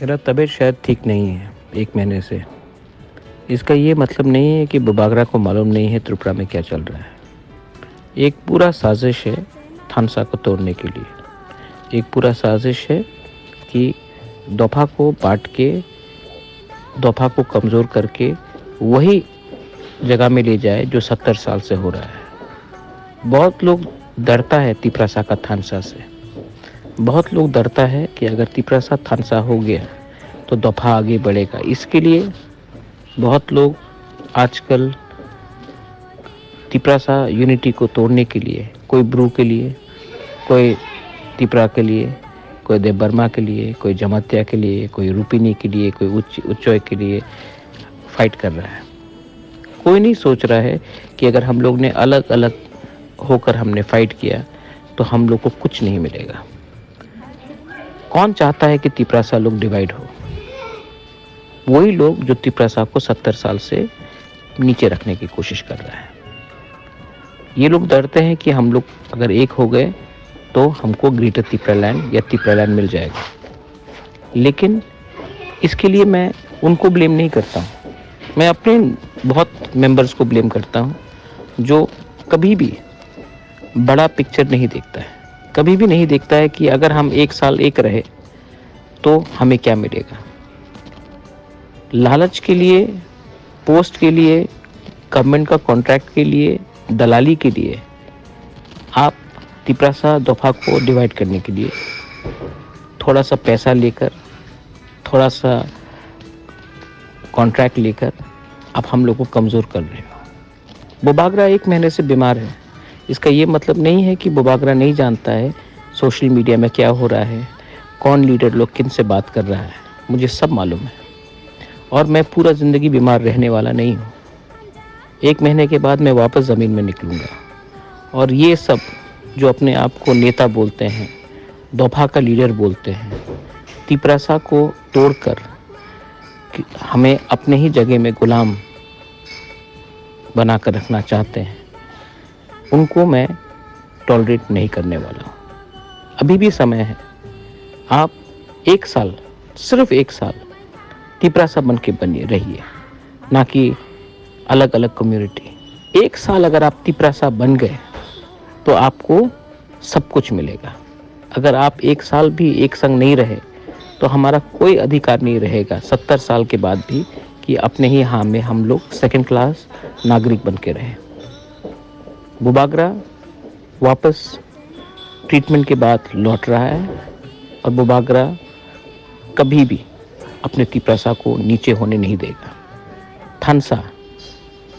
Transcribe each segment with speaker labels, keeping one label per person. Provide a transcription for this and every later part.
Speaker 1: मेरा तबीयत शायद ठीक नहीं है 1 महीने से। इसका ये मतलब नहीं है कि बुबागरा को मालूम नहीं है त्रिपुरा में क्या चल रहा है। एक पूरा साजिश है थानसा को तोड़ने के लिए। एक पूरा साजिश है कि दोफा को बांट के, दोफा को कमज़ोर करके वही जगह में ले जाए जो 70 साल से हो रहा है। बहुत लोग डरता है तिपरासा का थानसा से। बहुत लोग डरता है कि अगर तिपरासा थानसा हो गया तो दफ़ा आगे बढ़ेगा। इसके लिए बहुत लोग आजकल तिपरासा यूनिटी को तोड़ने के लिए, कोई ब्रू के लिए, कोई तिपरा के लिए, कोई देव बर्मा के लिए, कोई जमातिया के लिए, कोई रूपिनी के लिए, कोई उच्चोय के लिए फाइट कर रहा है। कोई नहीं सोच रहा है कि अगर हम लोग ने अलग अलग होकर हमने फाइट किया तो हम लोग को कुछ नहीं मिलेगा। कौन चाहता है कि तिपरासा लोग डिवाइड हो? वही लोग जो तिपरासा को 70 साल से नीचे रखने की कोशिश कर रहा है। ये लोग डरते हैं कि हम लोग अगर एक हो गए तो हमको ग्रेटर तिपरालैंड या तिपरालैंड मिल जाएगा। लेकिन इसके लिए मैं उनको ब्लेम नहीं करता हूँ। मैं अपने बहुत मेंबर्स को ब्लेम करता हूँ जो कभी भी बड़ा पिक्चर नहीं देखता है। कभी भी नहीं देखता है कि अगर हम 1 साल एक रहे तो हमें क्या मिलेगा। लालच के लिए, पोस्ट के लिए, गवर्नमेंट का कॉन्ट्रैक्ट के लिए, दलाली के लिए आप तिपरासा दफा को डिवाइड करने के लिए थोड़ा सा पैसा लेकर, थोड़ा सा कॉन्ट्रैक्ट लेकर आप हम लोग को कमज़ोर कर रहे हो। बुबागरा 1 महीने से बीमार है। इसका ये मतलब नहीं है कि बुबागरा नहीं जानता है सोशल मीडिया में क्या हो रहा है, कौन लीडर लोग किन से बात कर रहा है। मुझे सब मालूम है और मैं पूरा ज़िंदगी बीमार रहने वाला नहीं हूँ। 1 महीने के बाद मैं वापस ज़मीन में निकलूँगा। और ये सब जो अपने आप को नेता बोलते हैं, दोफा का लीडर बोलते हैं, तिपरासा को तोड़कर हमें अपने ही जगह में गुलाम बना कर रखना चाहते हैं, उनको मैं टॉलरेट नहीं करने वाला हूँ। अभी भी समय है। आप 1 साल, सिर्फ 1 साल तिपरासा बन के बनिए रहिए, ना कि अलग अलग कम्युनिटी। 1 साल अगर आप तिपरासा बन गए तो आपको सब कुछ मिलेगा। अगर आप 1 साल भी एक संग नहीं रहे तो हमारा कोई अधिकार नहीं रहेगा 70 साल के बाद भी कि अपने ही हाँ में हम लोग सेकंड क्लास नागरिक बन के रहें। बुबागरा वापस ट्रीटमेंट के बाद लौट रहा है और बुबागरा कभी भी अपने तिपरासा को नीचे होने नहीं देगा। थानसा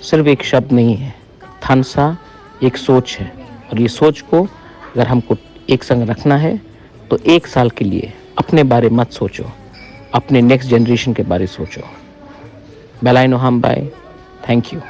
Speaker 1: सिर्फ एक शब्द नहीं है, थानसा एक सोच है और ये सोच को अगर हमको एक संग रखना है तो 1 साल के लिए अपने बारे मत सोचो, अपने नेक्स्ट जनरेशन के बारे सोचो। बेलाइनो हम बाय। Thank you.